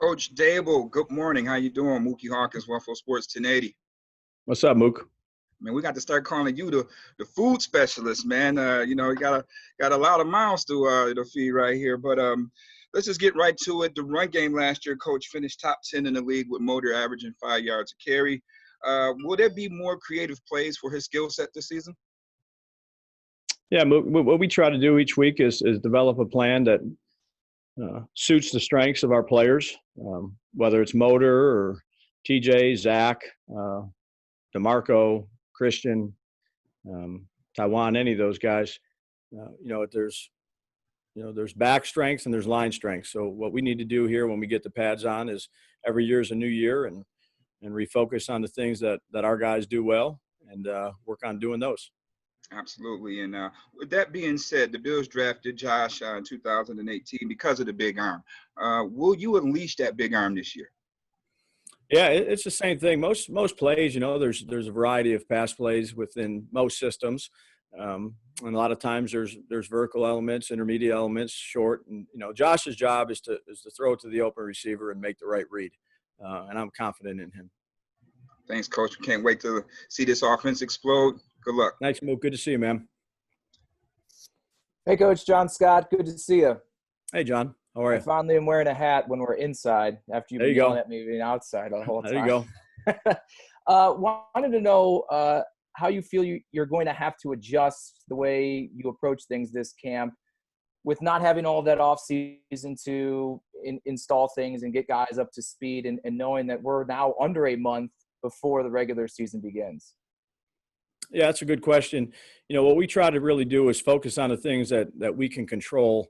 Coach Daboll, good morning. How you doing? Mookie Hawkins, 1 Sports 1080. What's up, Mook? Man, we got to start calling you the food specialist, man. You got a lot of mouths to feed right here. But let's just get right to it. The run game last year, Coach finished top 10 in the league with Motor averaging 5 yards a carry. Will there be more creative plays for his skill set this season? Yeah, Mook, what we try to do each week is develop a plan that suits the strengths of our players, whether it's Motor or TJ, Zach, DeMarco, Christian, Taiwan, any of those guys. There's back strength and there's line strength. So what we need to do here when we get the pads on is every year is a new year and refocus on the things that our guys do well and work on doing those. Absolutely. And with that being said, the Bills drafted Josh in 2018 because of the big arm. Will you unleash that big arm this year? Yeah, it's the same thing. Most plays, there's a variety of pass plays within most systems. And a lot of times there's vertical elements, intermediate elements, short. And, Josh's job is to throw it to the open receiver and make the right read. And I'm confident in him. Thanks, Coach. We can't wait to see this offense explode. Good luck. Thanks, Mo. Good to see you, man. Hey, Coach John Scott. Good to see you. Hey, John. How are you? I finally am wearing a hat when we're inside after you've been yelling at me being outside the whole time. There you go. Wanted to know how you feel you're going to have to adjust the way you approach things this camp with not having all of that off season to install things and get guys up to speed and knowing that we're now under a month before the regular season begins. Yeah, that's a good question. What we try to really do is focus on the things that we can control.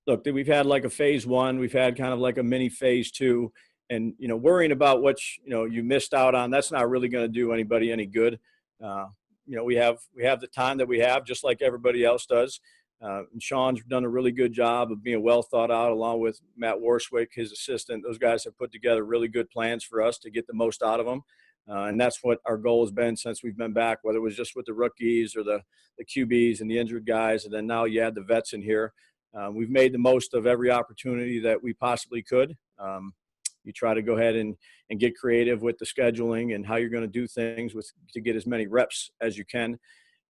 Look, we've had like a phase one, we've had kind of like a mini phase two, and, worrying about what, you missed out on, that's not really going to do anybody any good. We have the time that we have, just like everybody else does. And Sean's done a really good job of being well thought out, along with Matt Warswick, his assistant. Those guys have put together really good plans for us to get the most out of them. And that's what our goal has been since we've been back, whether it was just with the rookies or the QBs and the injured guys. And then now you add the vets in here. We've made the most of every opportunity that we possibly could. You try to go ahead and get creative with the scheduling and how you're going to do things to get as many reps as you can.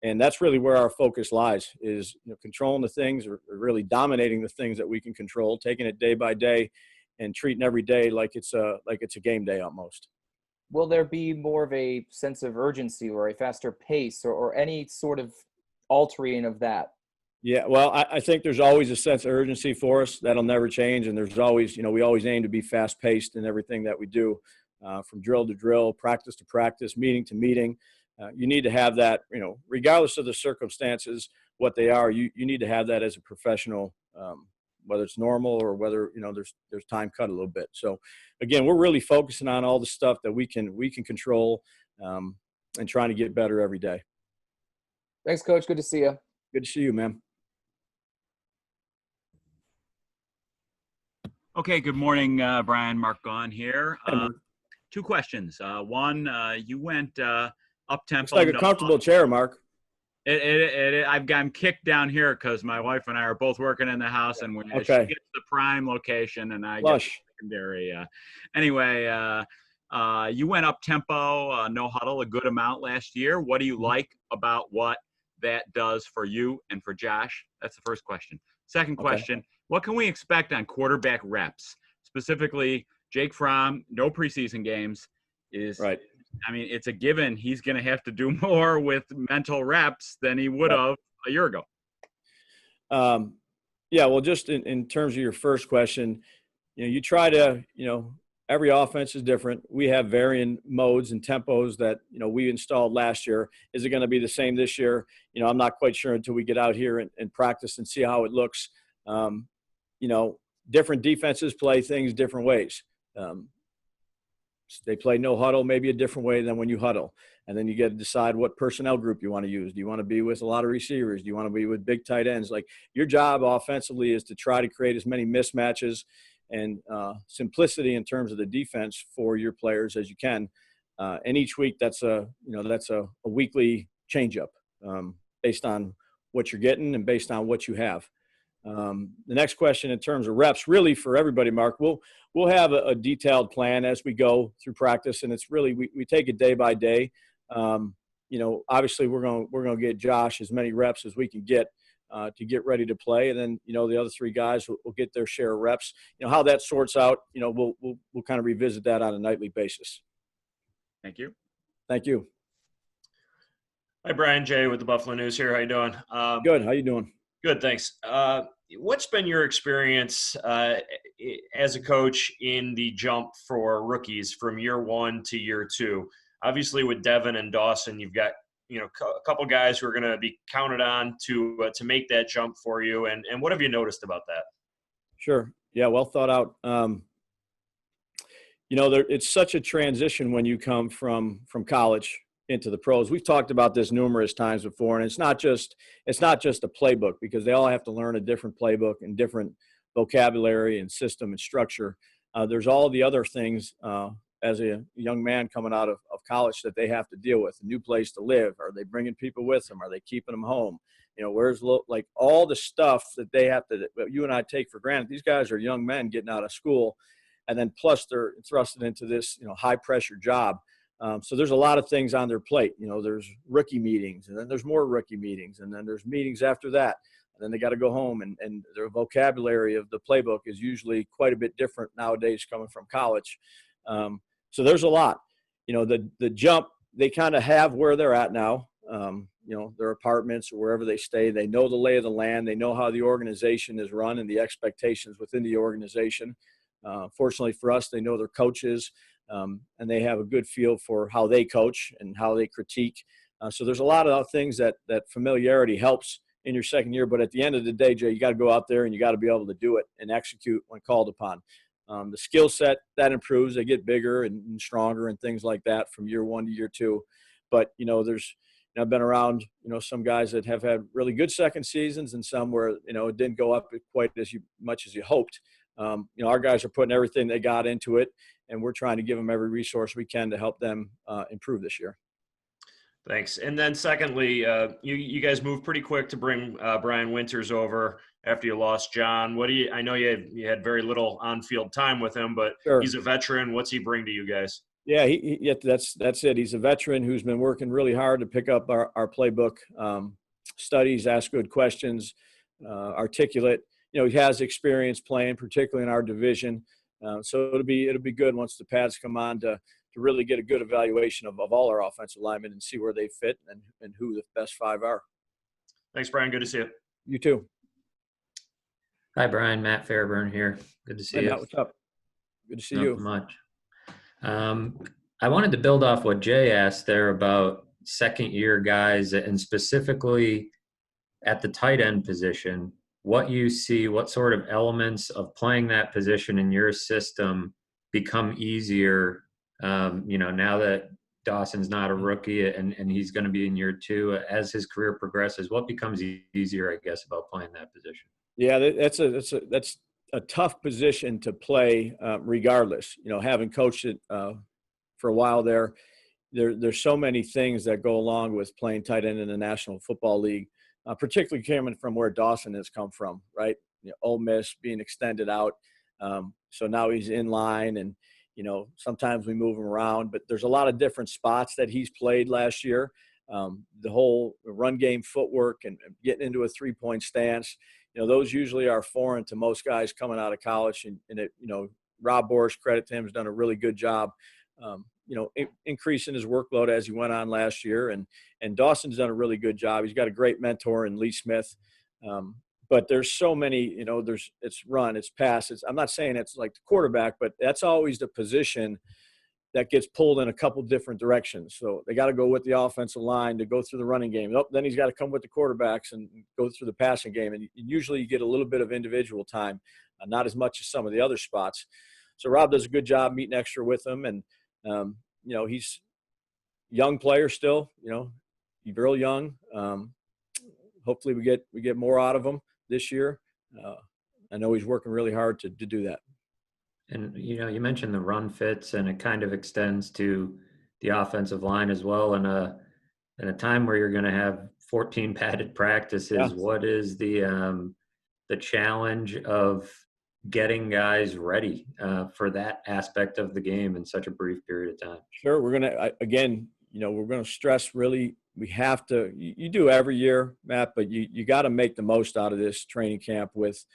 And that's really where our focus lies, is controlling the things, or really dominating the things that we can control, taking it day by day and treating every day like it's a game day almost. Will there be more of a sense of urgency or a faster pace or any sort of altering of that? Yeah, well, I think there's always a sense of urgency for us. That'll never change. And there's always, we always aim to be fast-paced in everything that we do, from drill to drill, practice to practice, meeting to meeting. You need to have that, regardless of the circumstances, what they are, you need to have that as a professional, whether it's normal or whether, there's time cut a little bit. So, again, we're really focusing on all the stuff that we can control, and trying to get better every day. Thanks, Coach. Good to see you. Good to see you, man. Okay, good morning, Brian. Mark Gaughan here. Two questions. One, you went up-tempo. It's like a comfortable chair, Mark. I'm kicked down here because my wife and I are both working in the house, and when she gets to the prime location and I get secondary. Anyway, you went up-tempo, no huddle, a good amount last year. What do you like about what that does for you and for Josh? That's the first question. Second question, what can we expect on quarterback reps? Specifically, Jake Fromm, no preseason games is right. I mean, it's a given he's going to have to do more with mental reps than he would have a year ago. Yeah, well, just in terms of your first question, you try to, every offense is different. We have varying modes and tempos that, we installed last year. Is it going to be the same this year? I'm not quite sure until we get out here and practice and see how it looks. Different defenses play things different ways. They play no huddle maybe a different way than when you huddle. And then you get to decide what personnel group you want to use. Do you want to be with a lot of receivers? Do you want to be with big tight ends? Like, your job offensively is to try to create as many mismatches and simplicity in terms of the defense for your players as you can. And each week that's a weekly changeup based on what you're getting and based on what you have. The next question in terms of reps, really for everybody, Mark, we'll have a detailed plan as we go through practice, and it's really we take it day by day. Obviously we're going to get Josh as many reps as we can get to get ready to play, and then the other three guys will get their share of reps. How that sorts out, we'll kind of revisit that on a nightly basis. Thank you. Thank you. Hi, Brian. Jay with the Buffalo News here. How you doing? Good. How you doing? Good, thanks. What's been your experience as a coach in the jump for rookies from year 1 to year 2? Obviously, with Devin and Dawson, you've got a couple guys who are going to be counted on to make that jump for you. And what have you noticed about that? Sure. Yeah. Well thought out. It's such a transition when you come from college into the pros. We've talked about this numerous times before, and it's not just a playbook, because they all have to learn a different playbook and different vocabulary and system and structure. There's all the other things as a young man coming out of college that they have to deal with. A new place to live. Are they bringing people with them? Are they keeping them home? Where's like all the stuff that they have to, you and I take for granted. These guys are young men getting out of school, and then plus they're thrusted into this high pressure job. So there's a lot of things on their plate. There's rookie meetings, and then there's more rookie meetings, and then there's meetings after that. And then they got to go home, and their vocabulary of the playbook is usually quite a bit different nowadays coming from college. So there's a lot. The jump, they kind of have where they're at now. Their apartments or wherever they stay, they know the lay of the land. They know how the organization is run and the expectations within the organization. Fortunately for us, they know their coaches. And they have a good feel for how they coach and how they critique. So there's a lot of things that familiarity helps in your second year. But at the end of the day, Jay, you got to go out there and you got to be able to do it and execute when called upon. The skill set, that improves. They get bigger and stronger and things like that from year 1 to year 2. But, I've been around, some guys that have had really good second seasons and some where, it didn't go up quite as much as you hoped. Our guys are putting everything they got into it, and we're trying to give them every resource we can to help them improve this year. Thanks. And then secondly, you guys moved pretty quick to bring Brian Winters over after you lost John. I know you had very little on-field time with him, but Sure. He's a veteran. What's he bring to you guys? Yeah, that's it. He's a veteran who's been working really hard to pick up our playbook, studies, ask good questions, articulate. He has experience playing, particularly in our division. So it'll be good once the pads come on to really get a good evaluation of all our offensive linemen and see where they fit and who the best 5 are. Thanks, Brian. Good to see you. You too. Hi, Brian. Matt Fairburn here. Good to see you. Matt, what's up? Good to see Not you. much. I wanted to build off what Jay asked there about second-year guys, and specifically at the tight end position. What you see, what sort of elements of playing that position in your system become easier, now that Dawson's not a rookie and he's going to be in year 2 as his career progresses? What becomes easier, I guess, about playing that position? Yeah, that's a tough position to play regardless. Having coached it for a while there's so many things that go along with playing tight end in the National Football League. Particularly coming from where Dawson has come from, right? Ole Miss being extended out. So now he's in line, and, sometimes we move him around. But there's a lot of different spots that he's played last year. The whole run game footwork and getting into a 3-point stance, those usually are foreign to most guys coming out of college. And Rob Boer's, credit to him, has done a really good job increasing his workload as he went on last year. And Dawson's done a really good job. He's got a great mentor in Lee Smith. But there's so many, it's run, it's pass. I'm not saying it's like the quarterback, but that's always the position that gets pulled in a couple different directions. So they got to go with the offensive line to go through the running game. Then he's got to come with the quarterbacks and go through the passing game. And usually you get a little bit of individual time, not as much as some of the other spots. So Rob does a good job meeting extra with them. And, he's a young player still, he's real young. Hopefully we get more out of him this year. I know he's working really hard to do that. And, you mentioned the run fits, and it kind of extends to the offensive line as well. In a time where you're going to have 14 padded practices, yeah. What is the the challenge of getting guys ready for that aspect of the game in such a brief period of time? Sure. We're going to, again, we're going to stress really, we have to, you do every year, Matt, but you got to make the most out of this training camp with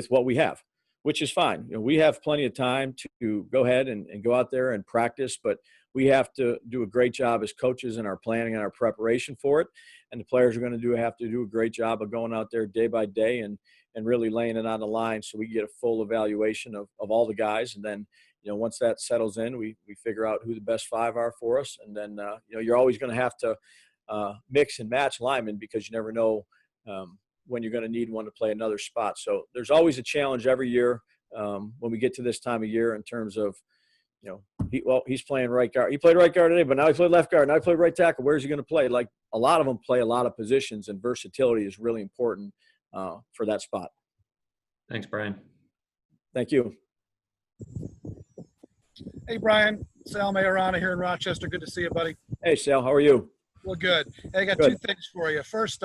what we have, which is fine. We have plenty of time to go ahead and go out there and practice, but we have to do a great job as coaches in our planning and our preparation for it. And the players are going to have to do a great job of going out there day by day and really laying it on the line so we get a full evaluation of all the guys. And then, once that settles in, we figure out who the best five are for us. And then, you're always going to have to mix and match linemen because you never know when you're going to need one to play another spot. So there's always a challenge every year when we get to this time of year in terms of, he's playing right guard. He played right guard today, but now he played left guard. Now he played right tackle. Where's he going to play? Like a lot of them play a lot of positions, and versatility is really important for that spot. Thanks, Brian. Thank you. Hey, Brian. Sal Majorana here in Rochester. Good to see you, buddy. Hey, Sal. How are you? Well, good. Hey, I got Good. two things for you. First,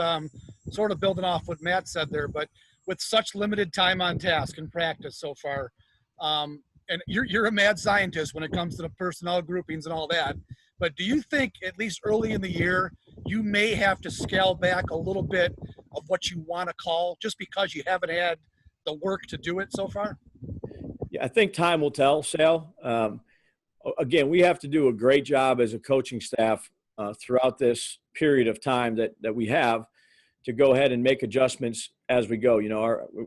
sort of building off what Matt said there, but with such limited time on task and practice so far, and you're a mad scientist when it comes to the personnel groupings and all that, but do you think at least early in the year you may have to scale back a little bit of what you want to call just because you haven't had the work to do it so far? Yeah, I think time will tell, Sal. Again, we have to do a great job as a coaching staff throughout this period of time that we have to go ahead and make adjustments as we go.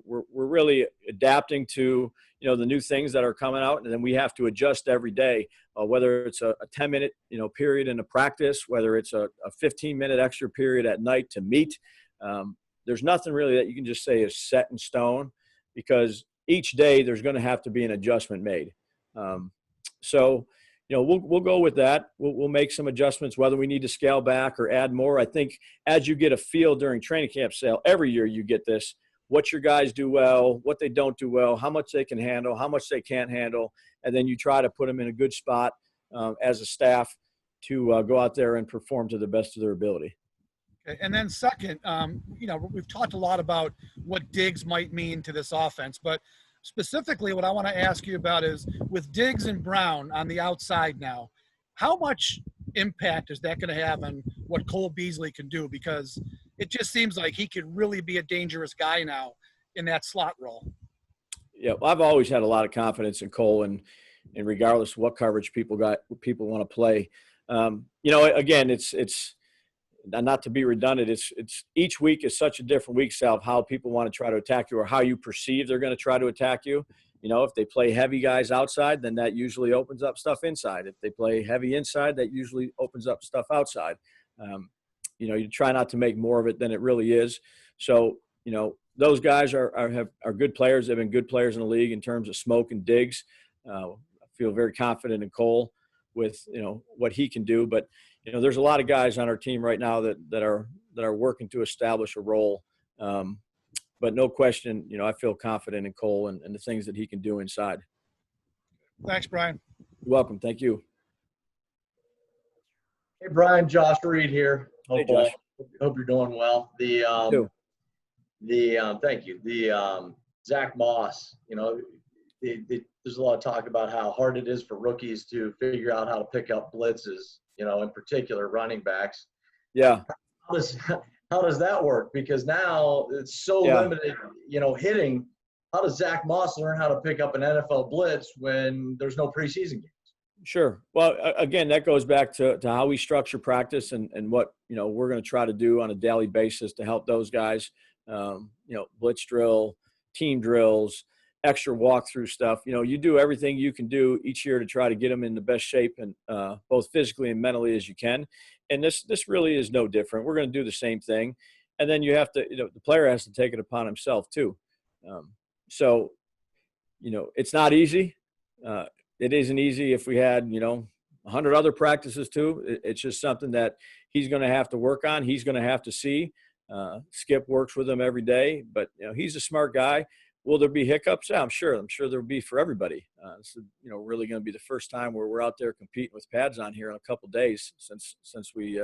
We're really adapting to, the new things that are coming out, and then we have to adjust every day, whether it's a 10-minute, period in a practice, whether it's a 15-minute extra period at night to meet. There's nothing really that you can just say is set in stone because each day there's going to have to be an adjustment made. So we'll go with that. We'll make some adjustments, whether we need to scale back or add more. I think as you get a feel during training camp, Sal, every year you get this, what your guys do well, what they don't do well, how much they can handle, how much they can't handle, and then you try to put them in a good spot as a staff to go out there and perform to the best of their ability. Okay. And then second, we've talked a lot about what Diggs might mean to this offense, but specifically what I want to ask you about is with Diggs and Brown on the outside now, how much impact is that going to have on what Cole Beasley can do? Because it just seems like he could really be a dangerous guy now in that slot role. Yeah, well, I've always had a lot of confidence in Cole, and regardless of what coverage people want to play. Again, it's not to be redundant. It's each week is such a different week, Sal, of how people want to try to attack you or how you perceive they're going to try to attack you. If they play heavy guys outside, then that usually opens up stuff inside. If they play heavy inside, that usually opens up stuff outside. You try not to make more of it than it really is. So, those guys are good players. They've been good players in the league in terms of Smoke and Diggs. I feel very confident in Cole with, what he can do. But, there's a lot of guys on our team right now that are working to establish a role. But no question, I feel confident in Cole and the things that he can do inside. Thanks, Brian. You're welcome. Thank you. Hey, Brian, Josh Reed here. Hey, Josh. Hope you're doing well. Thank you. The Zack Moss, there's a lot of talk about how hard it is for rookies to figure out how to pick up blitzes, in particular running backs. Yeah. How does that work? Because now it's so limited, hitting. How does Zack Moss learn how to pick up an NFL blitz when there's no preseason games? Sure. Well, again, that goes back to how we structure practice and what, we're going to try to do on a daily basis to help those guys, blitz drill, team drills, extra walkthrough stuff. You do everything you can do each year to try to get them in the best shape and both physically and mentally as you can. And this really is no different. We're going to do the same thing. And then you have to, the player has to take it upon himself too. So, it's not easy. It isn't easy if we had, 100 other practices too. It's just something that he's going to have to work on. He's going to have to see. Skip works with him every day, but he's a smart guy. Will there be hiccups? Yeah, I'm sure there'll be for everybody. This is, really going to be the first time where we're out there competing with pads on here in a couple of days since we,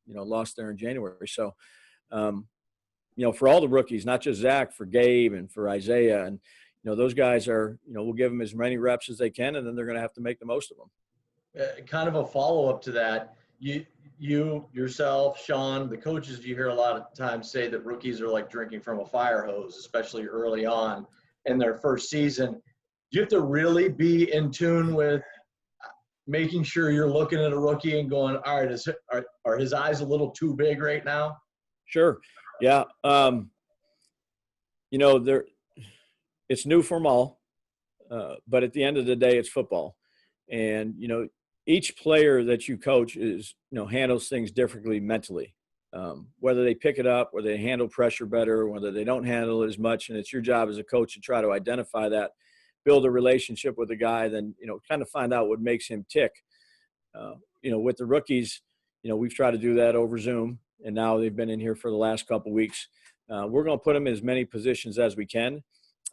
lost there in January. So, for all the rookies, not just Zach, for Gabe and for Isaiah. And, those guys are, we'll give them as many reps as they can, and then they're going to have to make the most of them. Kind of a follow-up to that. You, yourself, Sean, the coaches, you hear a lot of times say that rookies are like drinking from a fire hose, especially early on in their first season. You have to really be in tune with making sure you're looking at a rookie and going, all right, are his eyes a little too big right now? Sure. Yeah. It's new for them all, but at the end of the day, it's football. And, each player that you coach handles things differently mentally, whether they pick it up, whether they handle pressure better, whether they don't handle it as much. And it's your job as a coach to try to identify that, build a relationship with the guy, then, kind of find out what makes him tick. With the rookies, we've tried to do that over Zoom, and now they've been in here for the last couple of weeks. We're going to put them in as many positions as we can.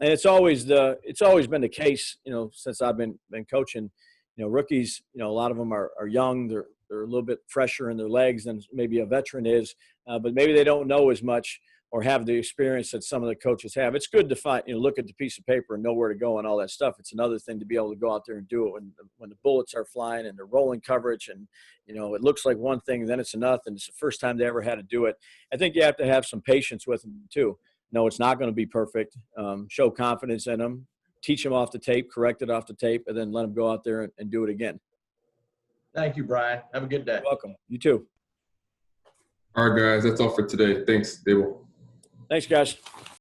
And it's always been the case, since I've been coaching, rookies, a lot of them are young. They're a little bit fresher in their legs than maybe a veteran is, but maybe they don't know as much or have the experience that some of the coaches have. It's good to look at the piece of paper and know where to go and all that stuff. It's another thing to be able to go out there and do it when the bullets are flying and they're rolling coverage and, it looks like one thing and then it's another, and it's the first time they ever had to do it. I think you have to have some patience with them too. No, it's not going to be perfect. Show confidence in them, teach them off the tape, correct it off the tape, and then let them go out there and do it again. Thank you, Brian. Have a good day. You're welcome. You too. All right, guys. That's all for today. Thanks, Daboll. Thanks, guys.